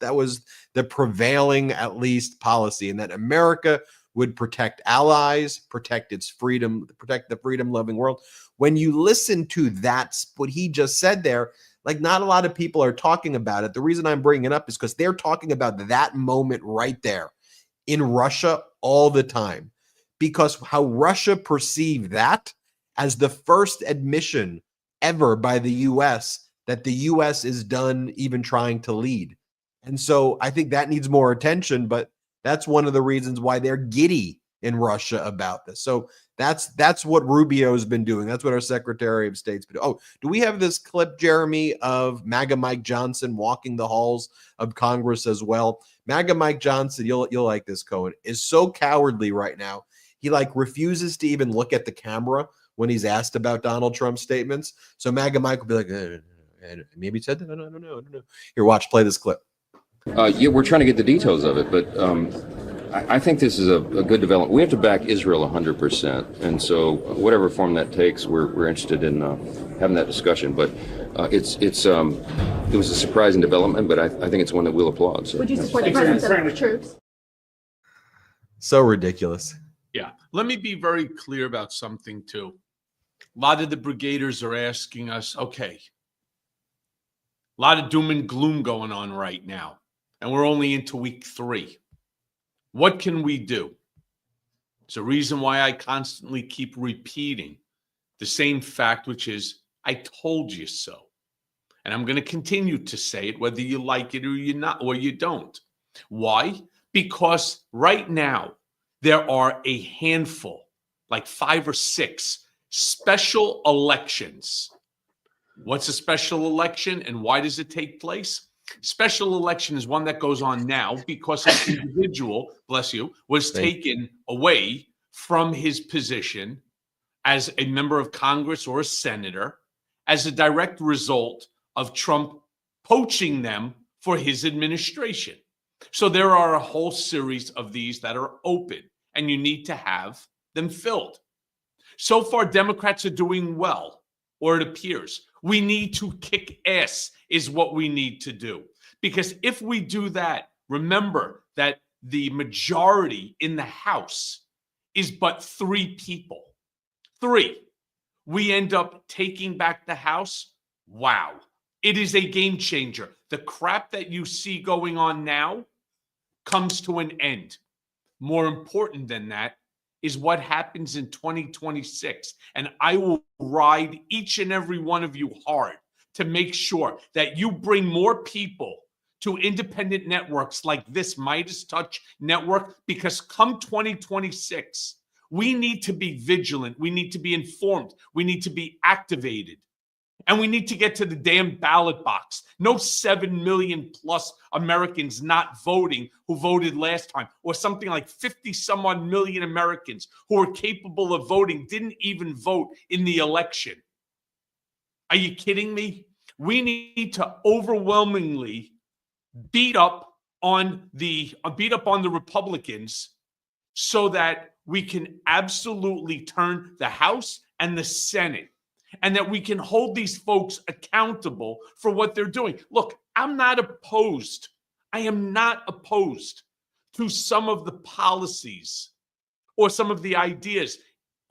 the prevailing, at least, policy, and that America would protect allies, protect its freedom, protect the freedom-loving world. When you listen to that, what he just said there, like not a lot of people are talking about it. The reason I'm bringing it up is because they're talking about that moment right there in Russia all the time, because how Russia perceived that as the first admission ever by the U.S. that the U.S. is done even trying to lead. And so I think that needs more attention, but that's one of the reasons why they're giddy in Russia about this. So that's what Rubio's been doing. That's what our Secretary of State's been doing. Oh, do we have this clip, Jeremy, of MAGA Mike Johnson walking the halls of Congress as well? MAGA Mike Johnson, you'll like this, Cohen, is so cowardly right now. He like refuses to even look at the camera when he's asked about Donald Trump's statements. So MAGA Mike will be like, maybe he said that. I don't know. Here, watch, play this clip. Yeah, we're trying to get the details of it, but I think this is a good development. We have to back Israel 100%, and so whatever form that takes, we're interested in having that discussion. But it was a surprising development, but I think it's one that we'll applaud. So. Would you support the presence of troops? So ridiculous. Yeah. Let me be very clear about something, too. A lot of the brigaders are asking us, okay, a lot of doom and gloom going on right now, and we're only into week 3. What can we do? It's a reason why I constantly keep repeating the same fact, which is, I told you so. And I'm going to continue to say it, whether you like it or you don't. Why? Because right now, there are a handful, like 5 or 6 special elections. What's a special election and why does it take place? Special election is one that goes on now because an individual, bless you, was taken away from his position as a member of Congress or a senator as a direct result of Trump poaching them for his administration. So there are a whole series of these that are open, and you need to have them filled. So far, Democrats are doing well, or it appears. We need to kick ass is what we need to do. Because if we do that, remember that the majority in the House is but 3 people. 3. We end up taking back the House. Wow. It is a game changer. The crap that you see going on now comes to an end. More important than that is what happens in 2026. And I will ride each and every one of you hard to make sure that you bring more people to independent networks like this Midas Touch network, because come 2026, we need to be vigilant. We need to be informed. We need to be activated. And we need to get to the damn ballot box. No 7 million plus Americans not voting who voted last time, or something like 50 some odd million Americans who are capable of voting didn't even vote in the election. Are you kidding me? We need to overwhelmingly beat up on the Republicans so that we can absolutely turn the House and the Senate, and that we can hold these folks accountable for what they're doing. Look, I'm not opposed. I am not opposed to some of the policies or some of the ideas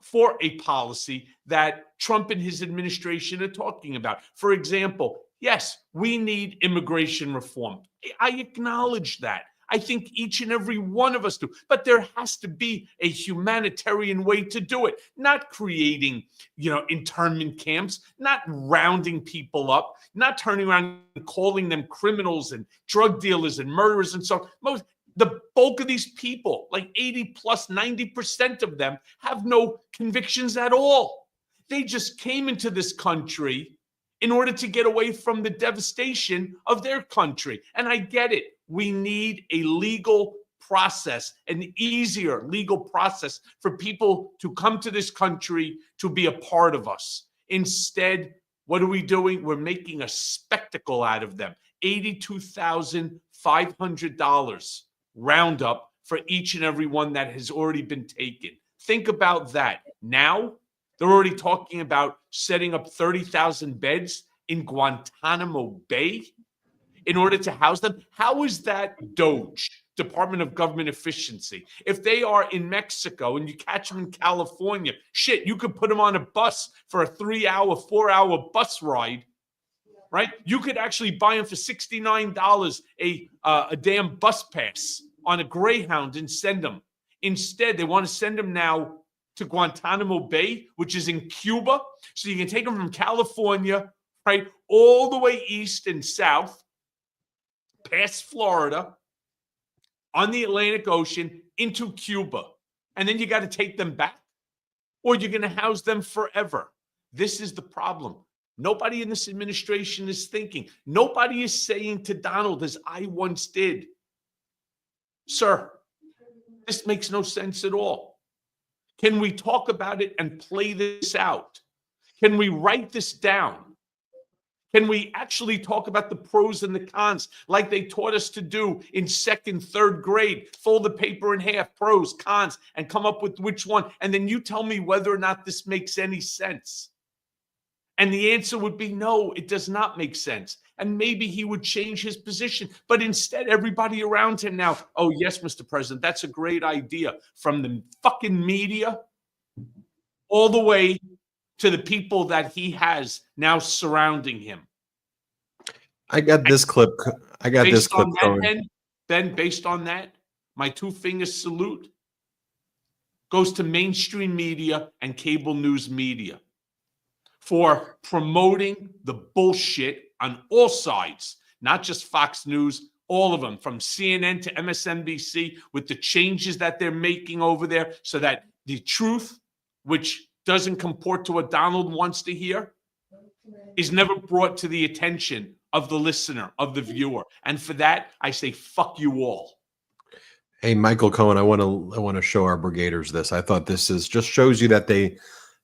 for a policy that Trump and his administration are talking about. For example, yes, we need immigration reform. I acknowledge that. I think each and every one of us do. But there has to be a humanitarian way to do it, not creating, internment camps, not rounding people up, not turning around and calling them criminals and drug dealers and murderers and so on. The bulk of these people, like 80 plus 90% of them, have no convictions at all. They just came into this country in order to get away from the devastation of their country. And I get it. We need a legal process, an easier legal process for people to come to this country to be a part of us. Instead, what are we doing? We're making a spectacle out of them. $82,500 roundup for each and every one that has already been taken. Think about that. Now, they're already talking about setting up 30,000 beds in Guantanamo Bay in order to house them. How is that DOGE, Department of Government Efficiency? If they are in Mexico and you catch them in California, shit, you could put them on a bus for a 3-hour, 4-hour bus ride, right? You could actually buy them for $69 a damn bus pass on a Greyhound and send them. Instead, they want to send them now to Guantanamo Bay, which is in Cuba. So you can take them from California, right, all the way east and south, past Florida, on the Atlantic Ocean, into Cuba. and then you got to take them back, or you're going to house them forever. This is the problem. Nobody in this administration is thinking. Nobody is saying to Donald, as I once did, sir, this makes no sense at all. Can we talk about it and play this out? Can we write this down? Can we actually talk about the pros and the cons like they taught us to do in second, third grade? Fold the paper in half, pros, cons, and come up with which one. And then you tell me whether or not this makes any sense. And the answer would be no, it does not make sense. And maybe he would change his position. But instead, everybody around him now, oh, yes, Mr. President, that's a great idea. From the fucking media all the way to the people that he has now surrounding him. I got this clip. Ben, based on that, my two fingers salute goes to mainstream media and cable news media for promoting the bullshit on all sides, not just Fox News, all of them, from CNN to MSNBC, with the changes that they're making over there so that the truth, which doesn't comport to what Donald wants to hear, is never brought to the attention of the listener, of the viewer. And for that, I say, fuck you all. Hey, Michael Cohen, I want to show our brigaders this. I thought this just shows you that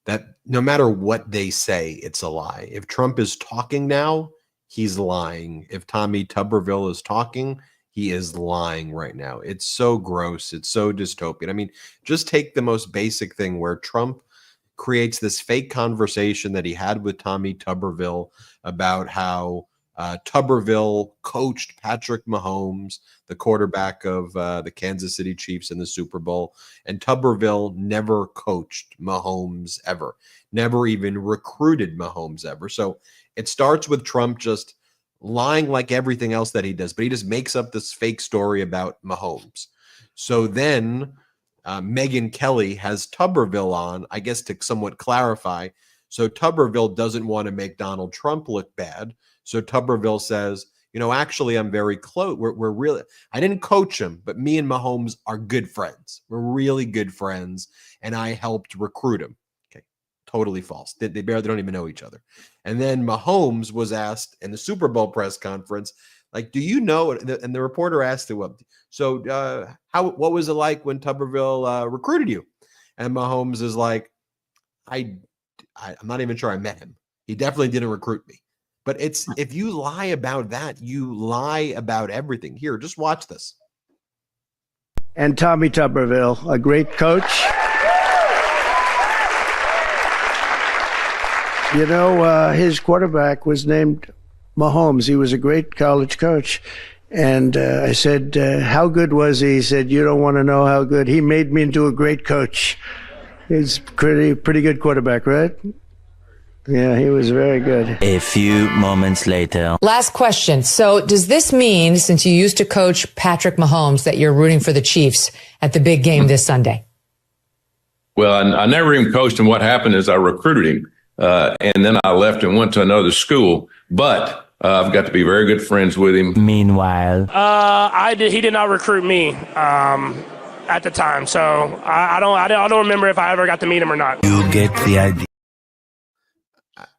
that no matter what they say, it's a lie. If Trump is talking now, he's lying. If Tommy Tuberville is talking, he is lying right now. It's so gross. It's so dystopian. I mean, just take the most basic thing where Trump creates this fake conversation that he had with Tommy Tuberville about how Tuberville coached Patrick Mahomes, the quarterback of the Kansas City Chiefs in the Super Bowl. And Tuberville never coached Mahomes ever, never even recruited Mahomes ever. So it starts with Trump just lying like everything else that he does, but he just makes up this fake story about Mahomes. So then Megyn Kelly has Tuberville on, I guess, to somewhat clarify. So Tuberville doesn't want to make Donald Trump look bad. So Tuberville says, you know, actually, I'm very close. We're really, I didn't coach him, but me and Mahomes are good friends. We're really good friends. And I helped recruit him. Okay. Totally false. They barely don't even know each other. And then Mahomes was asked in the Super Bowl press conference, like, do you know? And the reporter asked him, so what was it like when Tuberville recruited you? And Mahomes is like, I'm not even sure I met him. He definitely didn't recruit me. But it's, if you lie about that, you lie about everything. Here, just watch this. And Tommy Tuberville, a great coach. You know, his quarterback was named Mahomes. He was a great college coach. And I said, how good was he? He said, you don't want to know how good. He made me into a great coach. He's pretty good quarterback, right? Yeah, he was very good. A few moments later. Last question. So does this mean, since you used to coach Patrick Mahomes, that you're rooting for the Chiefs at the big game this Sunday? Well, I never even coached him. What happened is I recruited him, and then I left and went to another school. But I've got to be very good friends with him. Meanwhile, he did not recruit me at the time, so I don't remember if I ever got to meet him or not. You get the idea.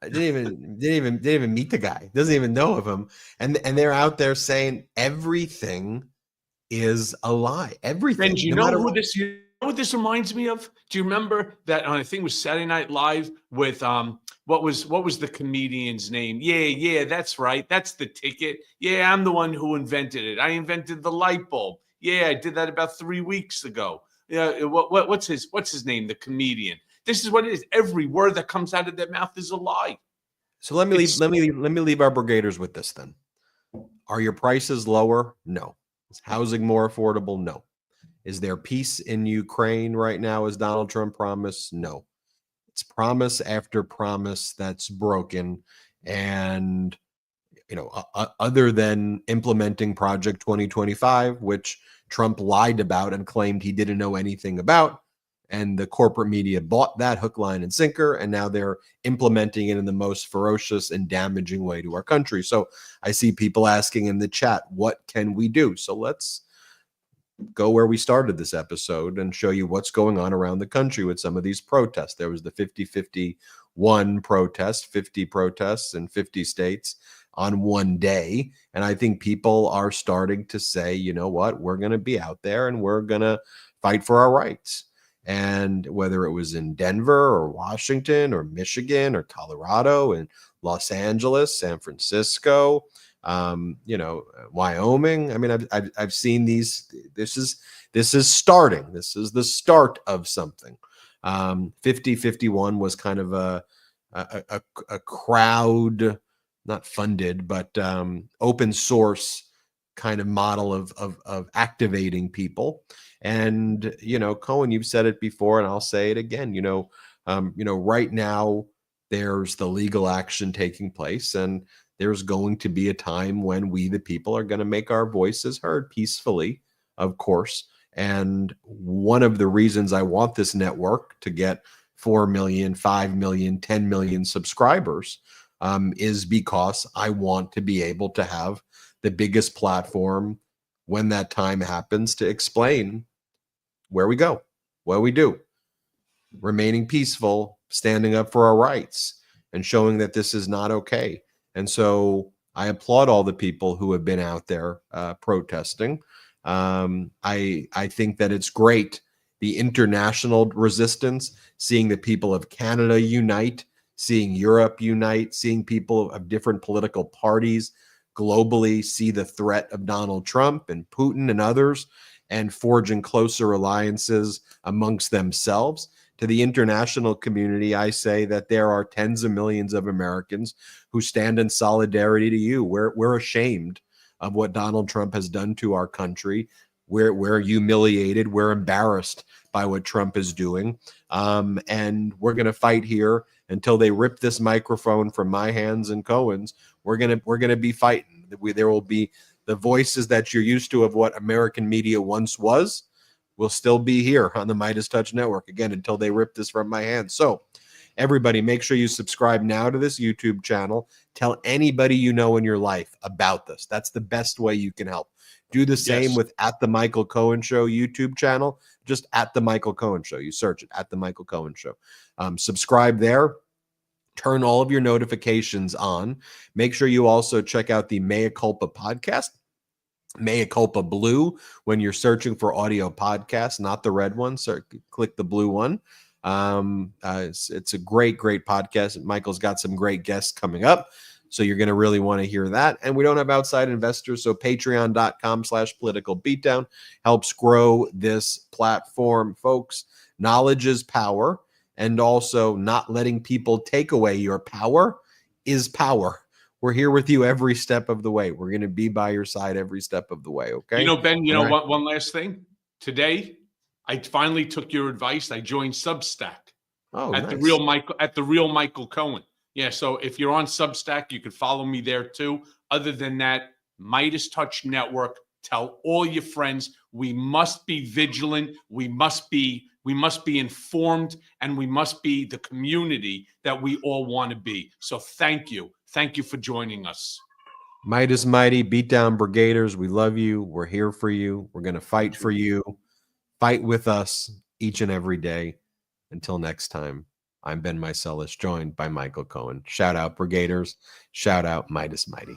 I didn't even meet the guy. Doesn't even know of him. And they're out there saying everything is a lie. Everything. And you know what this reminds me of? Do you remember that on, I think it was Saturday Night Live with what was the comedian's name? Yeah, that's right. That's the ticket. Yeah, I'm the one who invented it. I invented the light bulb. Yeah, I did that about 3 weeks ago. Yeah, what's his name? The comedian. This is what it is. Every word that comes out of their mouth is a lie. So let me leave our brigaders with this then. Are your prices lower? No. Is housing more affordable? No. Is there peace in Ukraine right now, as Donald Trump promised? No. It's promise after promise that's broken. And, you know, other than implementing Project 2025, which Trump lied about and claimed he didn't know anything about, and the corporate media bought that hook, line, and sinker, and now they're implementing it in the most ferocious and damaging way to our country. So I see people asking in the chat, what can we do? So let's go where we started this episode and show you what's going on around the country with some of these protests. There was the 50-51 protest, 50 protests in 50 states on one day. And I think people are starting to say, you know what, we're going to be out there and we're going to fight for our rights. And whether it was in Denver or Washington or Michigan or Colorado and Los Angeles, San Francisco, Wyoming. I mean, I've seen these. This is starting. This is the start of something. 50-51 was kind of a crowd, not funded, but open source kind of model of activating people. And Cohen, you've said it before, and I'll say it again. Right now there's the legal action taking place, and there's going to be a time when we, the people, are going to make our voices heard peacefully, of course. And one of the reasons I want this network to get 4 million, 5 million, 10 million subscribers is because I want to be able to have the biggest platform when that time happens to explain where we go, what we do, remaining peaceful, standing up for our rights, and showing that this is not okay. And so I applaud all the people who have been out there protesting. I think that it's great, the international resistance, seeing the people of Canada unite, seeing Europe unite, seeing people of different political parties globally see the threat of Donald Trump and Putin and others, and forging closer alliances amongst themselves. To the international community, I say that there are tens of millions of Americans who stand in solidarity to you. We're ashamed of what Donald Trump has done to our country. We're humiliated. We're embarrassed by what Trump is doing. And we're going to fight here until they rip this microphone from my hands and Cohen's. We're gonna be fighting. There will be the voices that you're used to of what American media once was. Will still be here on the Midas Touch Network, again, until they rip this from my hands. So everybody, make sure you subscribe now to this YouTube channel. Tell anybody you know in your life about this. That's the best way you can help. Do the same with at the Michael Cohen Show YouTube channel. Just at the Michael Cohen Show. You search it, at the Michael Cohen Show. Subscribe there. Turn all of your notifications on. Make sure you also check out the Mea Culpa podcast. Mea Culpa Blue when you're searching for audio podcasts, not the red one. So click the blue one. It's a great podcast. Michael's got some great guests coming up, so you're going to really want to hear that. And we don't have outside investors, so patreon.com/political beatdown helps grow this platform, folks. Knowledge is power, and also not letting people take away your power is power. We're here with you every step of the way. We're going to be by your side every step of the way, okay? Ben, one last thing. Today, I finally took your advice. I joined Substack at the real Michael Cohen. Yeah, so if you're on Substack, you can follow me there too. Other than that, Midas Touch Network, tell all your friends. We must be vigilant. We must be informed, and we must be the community that we all want to be. So thank you. Thank you for joining us. Midas Mighty, Beatdown Brigaders, we love you. We're here for you. We're going to fight for you. Fight with us each and every day. Until next time, I'm Ben Meiselas, joined by Michael Cohen. Shout out Brigaders. Shout out Midas Mighty.